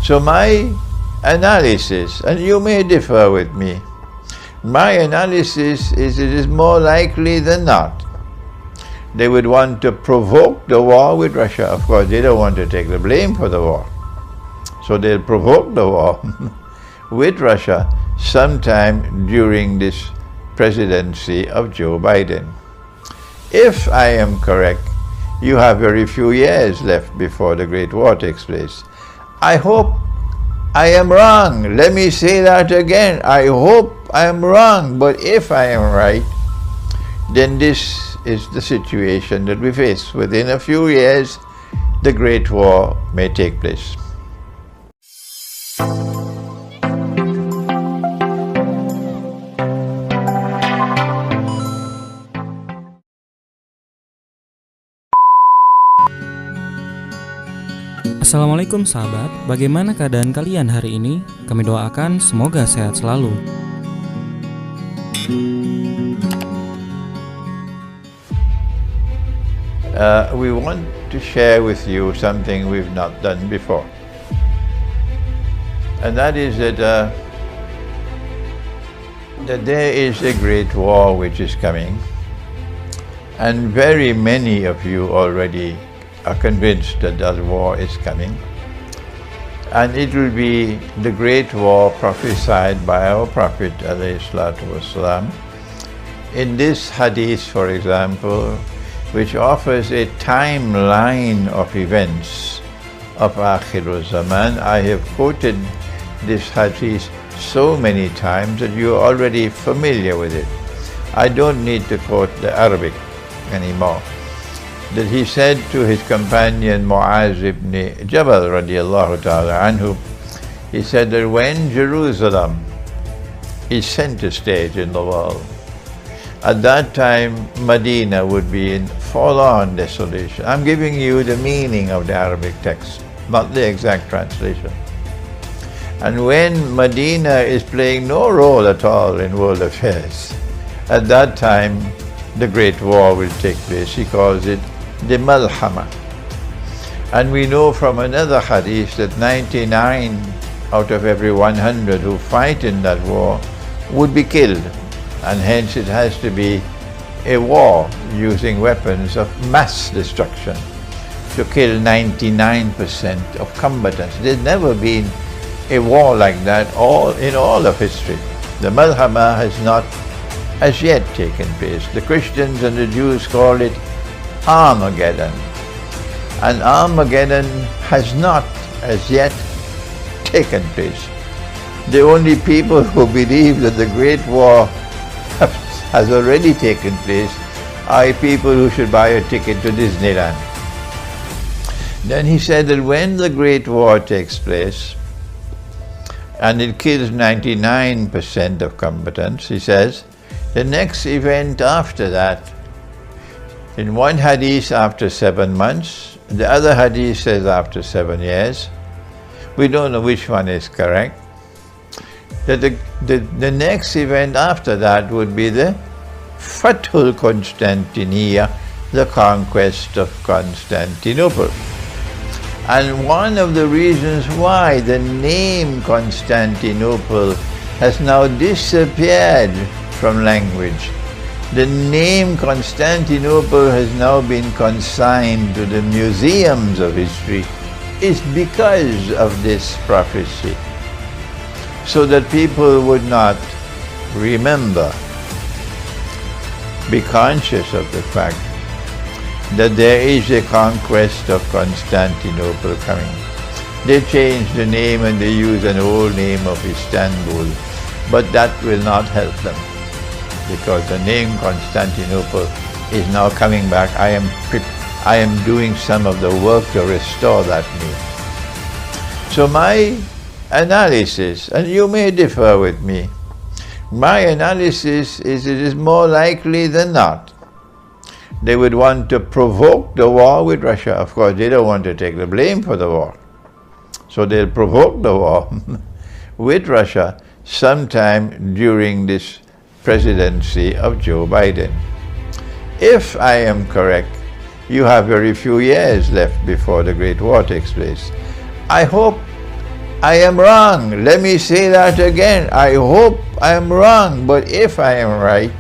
So my analysis, and you may differ with me, my analysis is it is more likely than not they would want to provoke the war with Russia. Of course, they don't want to take the blame for the war. So they'll provoke the war with Russia sometime during this presidency of Joe Biden. If I am correct, you have very few years left before the Great War takes place. I hope I am wrong. Let me say that again. I hope I am wrong, but if I am right, then this is the situation that we face. Within a few years, the Great War may take place. Assalamualaikum sahabat, bagaimana keadaan kalian hari ini? Kami doakan semoga sehat selalu. We want to share with you something we've not done before. And that is that there is a great war which is coming. And very many of you already are convinced that that war is coming. And it will be the great war prophesied by our Prophet ﷺ. In this hadith, for example, which offers a timeline of events of akhir, zaman, I have quoted this hadith so many times that you are already familiar with it. I don't need to quote the Arabic anymore. That he said to his companion Mu'az ibn Jabal radiallahu ta'ala anhu, he said that when Jerusalem is center stage in the world, at that time Medina would be in forlorn desolation. I'm giving you the meaning of the Arabic text, not the exact translation. And when Medina is playing no role at all in world affairs, at that time the Great War will take place. He calls it the Malhama. And we know from another hadith that 99 out of every 100 who fight in that war would be killed. And hence it has to be a war using weapons of mass destruction to kill 99% of combatants. There's never been a war like that in all of history. The Malhama has not as yet taken place. The Christians and the Jews call it Armageddon. And Armageddon has not as yet taken place. The only people who believe that the Great War has already taken place are people who should buy a ticket to Disneyland. Then he said that when the Great War takes place and it kills 99% of combatants, he says, the next event after that, in one hadith after 7 months, the other hadith says after 7 years, we don't know which one is correct, that the next event after that would be the Fathul Constantinople, the conquest of Constantinople. And one of the reasons why the name Constantinople has now disappeared from language, the name Constantinople has now been consigned to the museums of history, is because of this prophecy, so that people would not remember, be conscious of the fact that there is a conquest of Constantinople coming. They change the name and they use an old name of Istanbul, but that will not help them, because the name Constantinople is now coming back. I am doing some of the work to restore that name. So my analysis, and you may differ with me, my analysis is it is more likely than not they would want to provoke the war with Russia. Of course, they don't want to take the blame for the war. So they'll provoke the war with Russia sometime during this presidency of Joe Biden. If I am correct, you have very few years left before the Great War takes place. I hope I am wrong. Let me say that again. I hope I am wrong, but if I am right,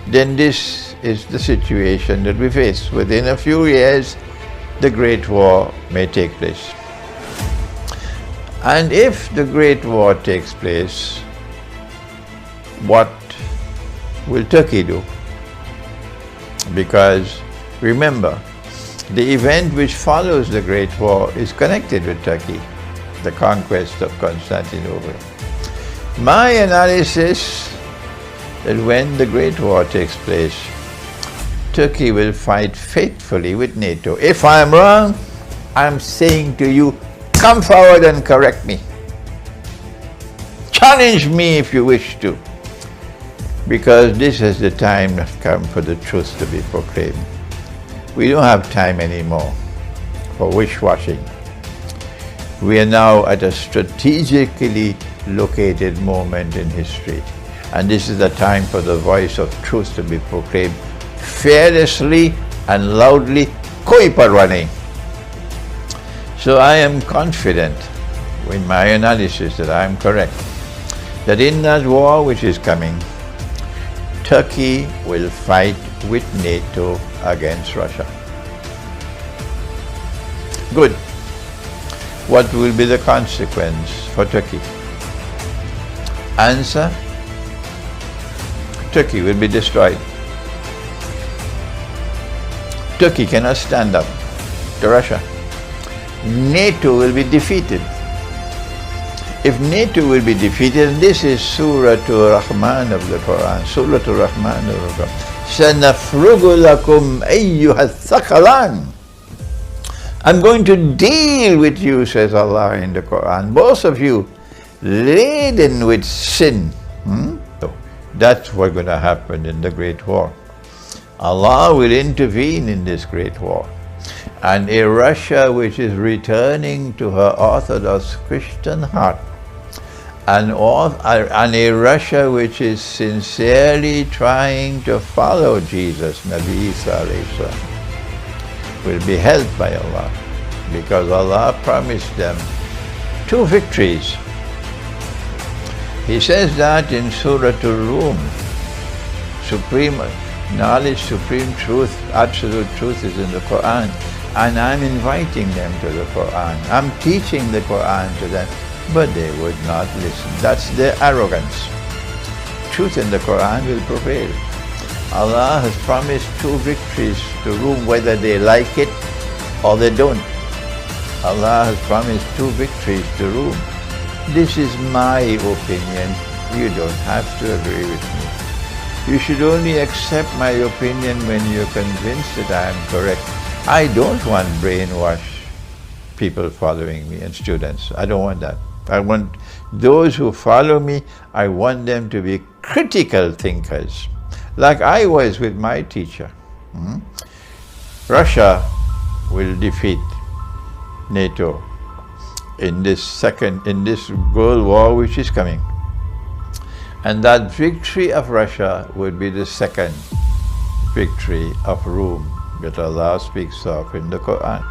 then this is the situation that we face. Within a few years, the Great War may take place. And if the Great War takes place, what will Turkey do? Because remember, the event which follows the Great War is connected with Turkey, the conquest of Constantinople. My analysis that when the Great War takes place, Turkey will fight faithfully with NATO. If I am wrong, I'm saying to you, come forward and correct me. Challenge me if you wish to, because this is the time that come for the truth to be proclaimed. We don't have time anymore for wish-washing. We are now at a strategically located moment in history, and this is the time for the voice of truth to be proclaimed fearlessly and loudly. Koi parwa nahi. So I am confident in my analysis that I am correct, that in that war which is coming, Turkey will fight with NATO against Russia. Good. What will be the consequence for Turkey? Answer: Turkey will be destroyed. Turkey cannot stand up to Russia. NATO will be defeated. If NATO will be defeated, this is Surah Ar-Rahman of the Quran. Surah Ar-Rahman of the Quran. Sanafrugu lakum ayyuha thaqalan. I'm going to deal with you, says Allah in the Quran. Both of you laden with sin. So that's what's going to happen in the Great War. Allah will intervene in this Great War. And a Russia which is returning to her Orthodox Christian heart, and a Russia which is sincerely trying to follow Jesus, Nabi Isa alayhi salam, will be helped by Allah, because Allah promised them 2 victories. He says that in Surah RUUM, supreme knowledge, supreme truth, absolute truth is in the Quran, and I'm inviting them to the Quran. I'm teaching the Quran to them, but they would not listen. That's their arrogance. Truth in the Quran will prevail. Allah has promised 2 victories to RUUM, whether they like it or they don't. Allah has promised 2 victories to RUUM. This is my opinion. You don't have to agree with me. You should only accept my opinion when you're convinced that I am correct. I don't want brainwashed people following me and students. I don't want that. I want those who follow me, I want them to be critical thinkers, like I was with my teacher. Russia will defeat NATO in this World War which is coming. And that victory of Russia would be the second victory of RUUM that Allah speaks of in the Quran.